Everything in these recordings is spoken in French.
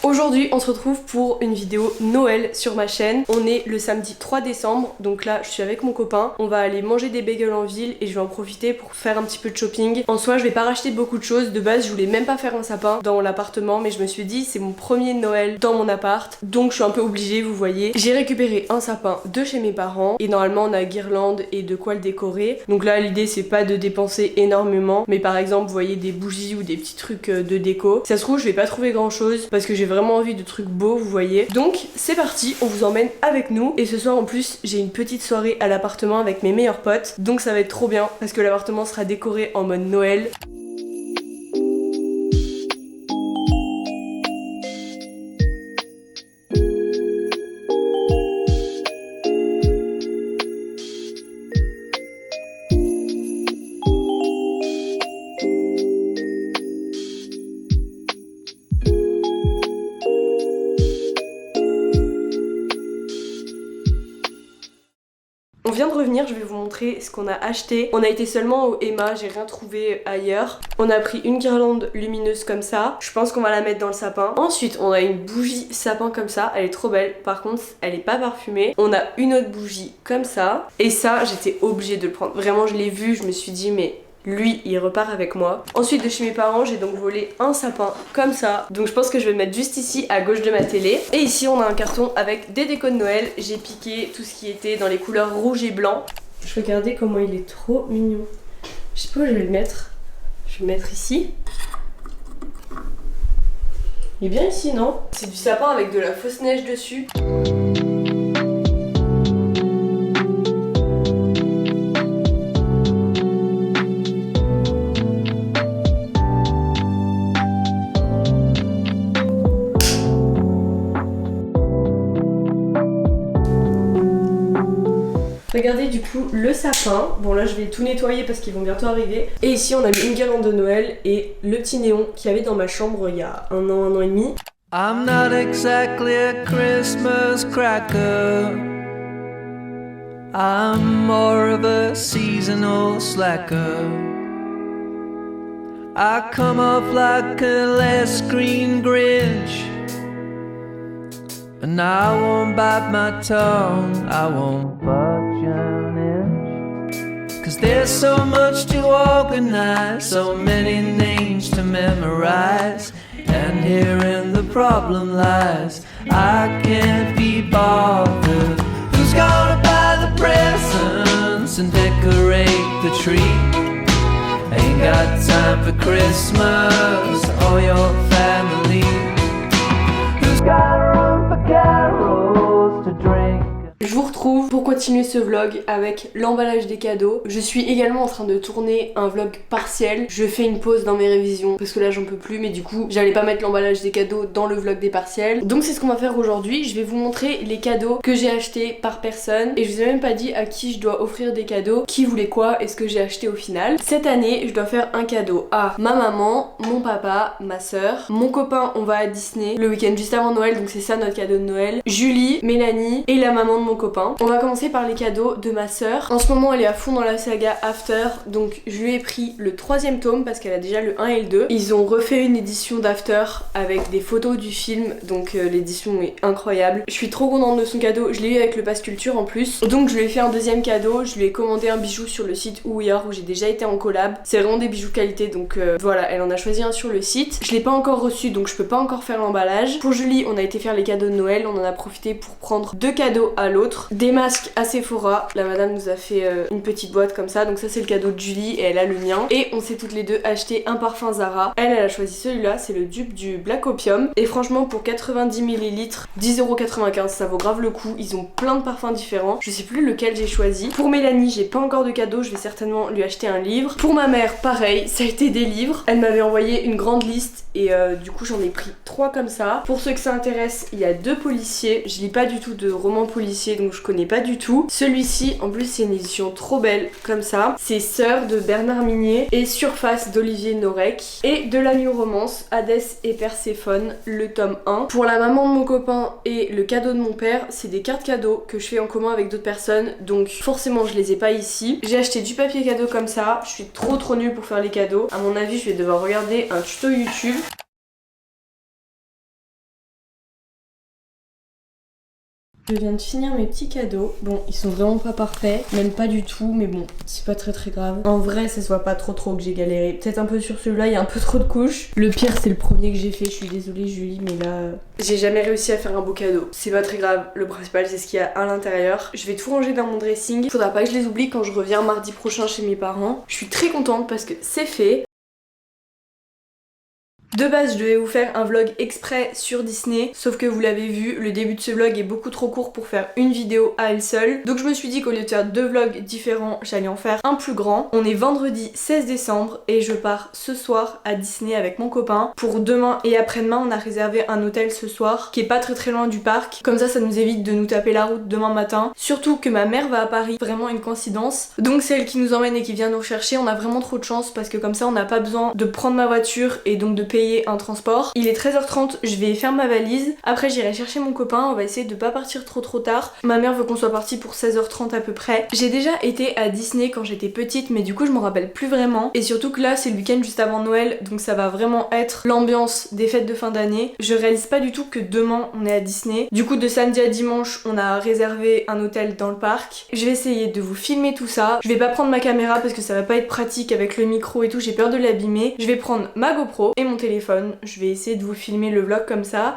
Aujourd'hui on se retrouve pour une vidéo Noël sur ma chaîne. On est le samedi 3 décembre, donc là je suis avec mon copain. On va aller manger des bagels en ville et je vais en profiter pour faire un petit peu de shopping. En soi je vais pas racheter beaucoup de choses, de base je voulais même pas faire un sapin dans l'appartement, mais je me suis dit c'est mon premier Noël dans mon appart, donc je suis un peu obligée, vous voyez. J'ai récupéré un sapin de chez mes parents et normalement on a guirlande et de quoi le décorer. Donc là l'idée c'est pas de dépenser énormément, mais par exemple vous voyez des bougies ou des petits trucs de déco. Ça se trouve je vais pas trouver grand chose parce que j'ai vraiment envie de trucs beaux, vous voyez. Donc c'est parti, on vous emmène avec nous. Et ce soir en plus j'ai une petite soirée à l'appartement avec mes meilleurs potes, donc ça va être trop bien parce que l'appartement sera décoré en mode Noël. On vient de revenir, je vais vous montrer ce qu'on a acheté. On a été seulement au Emma, j'ai rien trouvé ailleurs. On a pris une guirlande lumineuse comme ça. Je pense qu'on va la mettre dans le sapin. Ensuite, on a une bougie sapin comme ça. Elle est trop belle. Par contre, elle est pas parfumée. On a une autre bougie comme ça. Et ça, j'étais obligée de le prendre. Vraiment, je l'ai vu, je me suis dit mais... lui il repart avec moi. Ensuite de chez mes parents j'ai donc volé un sapin comme ça. Donc je pense que je vais le mettre juste ici à gauche de ma télé. Et ici on a un carton avec des décos de Noël. J'ai piqué tout ce qui était dans les couleurs rouge et blanc. Je regardais comment il est trop mignon. Je sais pas où je vais le mettre. Je vais le mettre ici. Il est bien ici non? C'est du sapin avec de la fausse neige dessus. Regardez du coup le sapin. Bon là je vais tout nettoyer parce qu'ils vont bientôt arriver. Et ici on a mis une guirlande de Noël et le petit néon qu'il y avait dans ma chambre il y a un an et demi. I'm not exactly a Christmas cracker. I'm more of a seasonal slacker. I come off like a less green Grinch. And I won't bite my tongue, I won't budge an inch. Cause there's so much to organize, so many names to memorize. And herein the problem lies, I can't be bothered. Who's gonna buy the presents and decorate the tree? Ain't got time for Christmas or your family. Who's got carols to drink? Je vous retrouve pour continuer ce vlog avec l'emballage des cadeaux. Je suis également en train de tourner un vlog partiel. Je fais une pause dans mes révisions parce que là j'en peux plus, mais du coup j'allais pas mettre l'emballage des cadeaux dans le vlog des partiels. Donc c'est ce qu'on va faire aujourd'hui. Je vais vous montrer les cadeaux que j'ai achetés par personne et je vous ai même pas dit à qui je dois offrir des cadeaux, qui voulait quoi et ce que j'ai acheté au final. Cette année je dois faire un cadeau à ma maman, mon papa, ma soeur, mon copain. On va à Disney le week-end juste avant Noël, donc c'est ça notre cadeau de Noël. Julie, Mélanie et la maman de mon copain. On va commencer par les cadeaux de ma soeur. En ce moment elle est à fond dans la saga After, donc je lui ai pris le 3e tome parce qu'elle a déjà le 1 et le 2. Ils ont refait une édition d'After avec des photos du film, donc l'édition est incroyable. Je suis trop contente de son cadeau, je l'ai eu avec le Pass Culture en plus. Donc je lui ai fait un deuxième cadeau, je lui ai commandé un bijou sur le site Ouillard où j'ai déjà été en collab. C'est vraiment des bijoux qualité, donc voilà, elle en a choisi un sur le site. Je l'ai pas encore reçu donc je peux pas encore faire l'emballage. Pour Julie on a été faire les cadeaux de Noël, on en a profité pour prendre 2 cadeaux à l'autre. Des masques à Sephora, la madame nous a fait une petite boîte comme ça, donc ça c'est le cadeau de Julie et elle a le mien. Et on s'est toutes les deux acheté un parfum Zara. Elle a choisi celui-là, c'est le dupe du Black Opium. Et franchement pour 90 ml, 10,95€, ça vaut grave le coup. Ils ont plein de parfums différents, je sais plus lequel j'ai choisi. Pour Mélanie j'ai pas encore de cadeau, je vais certainement lui acheter un livre. Pour ma mère pareil, ça a été des livres. Elle m'avait envoyé une grande liste et du coup j'en ai pris 3 comme ça. Pour ceux que ça intéresse, il y a 2 policiers. Je lis pas du tout de romans policiers donc je connais pas du tout. Celui-ci en plus c'est une édition trop belle comme ça. C'est Sœur de Bernard Minier et Surface d'Olivier Norek et de la New Romance Hadès et Perséphone, le tome 1. Pour la maman de mon copain et le cadeau de mon père, c'est des cartes cadeaux que je fais en commun avec d'autres personnes, donc forcément je les ai pas ici. J'ai acheté du papier cadeau comme ça, je suis trop nulle pour faire les cadeaux. À mon avis je vais devoir regarder un tuto YouTube. Je viens de finir mes petits cadeaux. Bon, ils sont vraiment pas parfaits, même pas du tout, mais bon, c'est pas très grave. En vrai, ça se voit pas trop que j'ai galéré. Peut-être un peu sur celui-là, il y a un peu trop de couches. Le pire, c'est le premier que j'ai fait. Je suis désolée, Julie, mais là, j'ai jamais réussi à faire un beau cadeau. C'est pas très grave. Le principal, c'est ce qu'il y a à l'intérieur. Je vais tout ranger dans mon dressing. Faudra pas que je les oublie quand je reviens mardi prochain chez mes parents. Je suis très contente parce que c'est fait. De base, je devais vous faire un vlog exprès sur Disney, sauf que vous l'avez vu, le début de ce vlog est beaucoup trop court pour faire une vidéo à elle seule. Donc je me suis dit qu'au lieu de faire 2 vlogs différents, j'allais en faire un plus grand. On est vendredi 16 décembre et je pars ce soir à Disney avec mon copain. Pour demain et après-demain, on a réservé un hôtel ce soir qui est pas très loin du parc. Comme ça nous évite de nous taper la route demain matin. Surtout que ma mère va à Paris, vraiment une coïncidence. Donc c'est elle qui nous emmène et qui vient nous rechercher. On a vraiment trop de chance parce que comme ça on n'a pas besoin de prendre ma voiture et donc de payer un transport. Il est 13h30, je vais faire ma valise. Après j'irai chercher mon copain, on va essayer de pas partir trop tard. Ma mère veut qu'on soit parti pour 16h30 à peu près. J'ai déjà été à Disney quand j'étais petite, mais du coup je m'en rappelle plus vraiment. Et surtout que là c'est le week-end juste avant Noël, donc ça va vraiment être l'ambiance des fêtes de fin d'année. Je réalise pas du tout que demain on est à Disney. Du coup de samedi à dimanche on a réservé un hôtel dans le parc. Je vais essayer de vous filmer tout ça. Je vais pas prendre ma caméra parce que ça va pas être pratique avec le micro et tout, j'ai peur de l'abîmer. Je vais prendre ma GoPro et mon téléphone. Je vais essayer de vous filmer le vlog comme ça.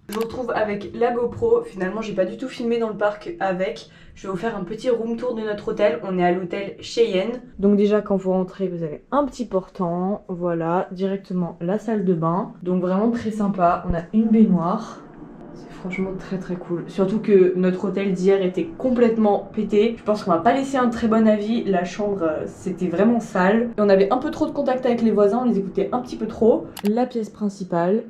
Je vous retrouve avec la GoPro. Finalement j'ai pas du tout filmé dans le parc avec. Je vais vous faire un petit room tour de notre hôtel. On est à l'hôtel Cheyenne. Donc déjà quand vous rentrez vous avez un petit portant. Voilà, directement la salle de bain. Donc vraiment très sympa. On a une baignoire. C'est franchement très cool. Surtout que notre hôtel d'hier était complètement pété. Je pense qu'on va pas laisser un très bon avis. La chambre c'était vraiment sale. Et on avait un peu trop de contact avec les voisins. On les écoutait un petit peu trop. La pièce principale.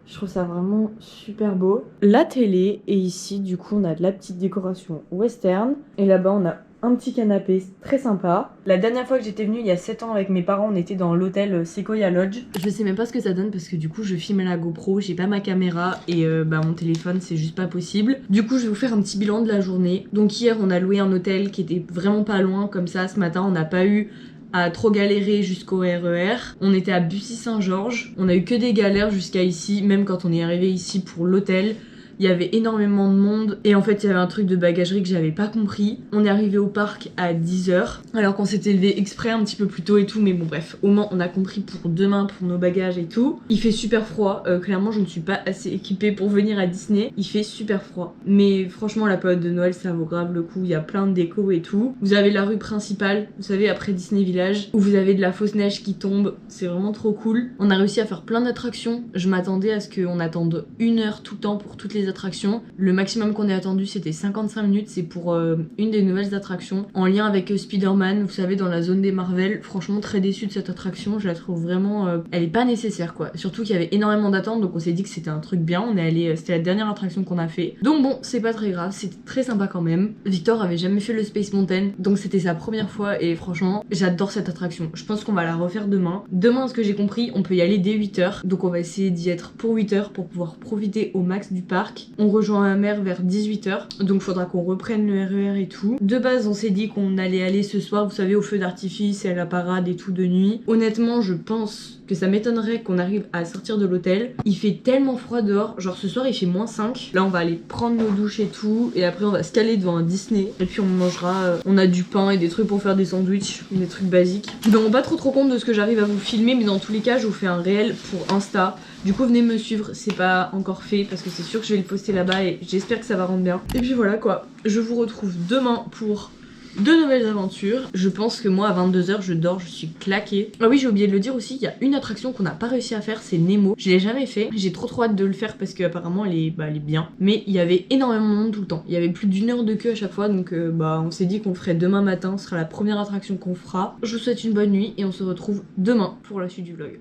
Je trouve ça vraiment super beau. La télé est ici, du coup on a de la petite décoration western. Et là-bas on a un petit canapé très sympa. La dernière fois que j'étais venue il y a 7 ans avec mes parents, on était dans l'hôtel Sequoia Lodge. Je sais même pas ce que ça donne parce que du coup je filme à la GoPro, j'ai pas ma caméra et mon téléphone c'est juste pas possible. Du coup je vais vous faire un petit bilan de la journée. Donc hier on a loué un hôtel qui était vraiment pas loin comme ça. Ce matin on n'a pas eu à trop galérer jusqu'au RER. On était à Bussy-Saint-Georges. On a eu que des galères jusqu'à ici, même quand on est arrivé ici pour l'hôtel. Il y avait énormément de monde et en fait il y avait un truc de bagagerie que j'avais pas compris. On est arrivé au parc à 10h alors qu'on s'était levé exprès un petit peu plus tôt et tout, mais bon bref, au moins on a compris pour demain pour nos bagages et tout. Il fait super froid, clairement je ne suis pas assez équipée pour venir à Disney. Il fait super froid, mais franchement la période de Noël ça vaut grave le coup, il y a plein de déco et tout. Vous avez la rue principale, vous savez après Disney Village, où vous avez de la fausse neige qui tombe, c'est vraiment trop cool. On a réussi à faire plein d'attractions, je m'attendais à ce qu'on attende 1 heure tout le temps pour toutes les attractions. Le maximum qu'on ait attendu c'était 55 minutes, c'est pour une des nouvelles attractions en lien avec Spider-Man, vous savez dans la zone des Marvel. Franchement très déçue de cette attraction, je la trouve vraiment elle est pas nécessaire quoi, surtout qu'il y avait énormément d'attentes donc on s'est dit que c'était un truc bien. On est allé, c'était la dernière attraction qu'on a fait, donc bon c'est pas très grave, c'était très sympa quand même. Victor avait jamais fait le Space Mountain donc c'était sa première fois et franchement j'adore cette attraction. Je pense qu'on va la refaire demain. Demain, ce que j'ai compris, on peut y aller dès 8h, donc on va essayer d'y être pour 8h pour pouvoir profiter au max du parc. parc. On rejoint ma mère vers 18h, donc faudra qu'on reprenne le RER et tout. De base, on s'est dit qu'on allait aller ce soir, vous savez, au feu d'artifice et à la parade et tout de nuit. Honnêtement, je pense que ça m'étonnerait qu'on arrive à sortir de l'hôtel. Il fait tellement froid dehors, genre ce soir il fait -5. Là on va aller prendre nos douches et tout, et après on va se caler devant un Disney. Et puis on mangera, on a du pain et des trucs pour faire des sandwichs, des trucs basiques. Je me rends pas trop compte de ce que j'arrive à vous filmer, mais dans tous les cas je vous fais un réel pour Insta. Du coup venez me suivre, c'est pas encore fait parce que c'est sûr que je vais le poster là-bas et j'espère que ça va rendre bien. Et puis voilà quoi, je vous retrouve demain pour de nouvelles aventures. Je pense que moi à 22h je dors, je suis claquée. Ah oui, j'ai oublié de le dire aussi, il y a une attraction qu'on n'a pas réussi à faire, c'est Nemo. Je l'ai jamais fait, j'ai trop hâte de le faire parce qu'apparemment elle est bien. Mais il y avait énormément de monde tout le temps, il y avait plus d'1 heure de queue à chaque fois, donc on s'est dit qu'on ferait demain matin, ce sera la première attraction qu'on fera. Je vous souhaite une bonne nuit et on se retrouve demain pour la suite du vlog.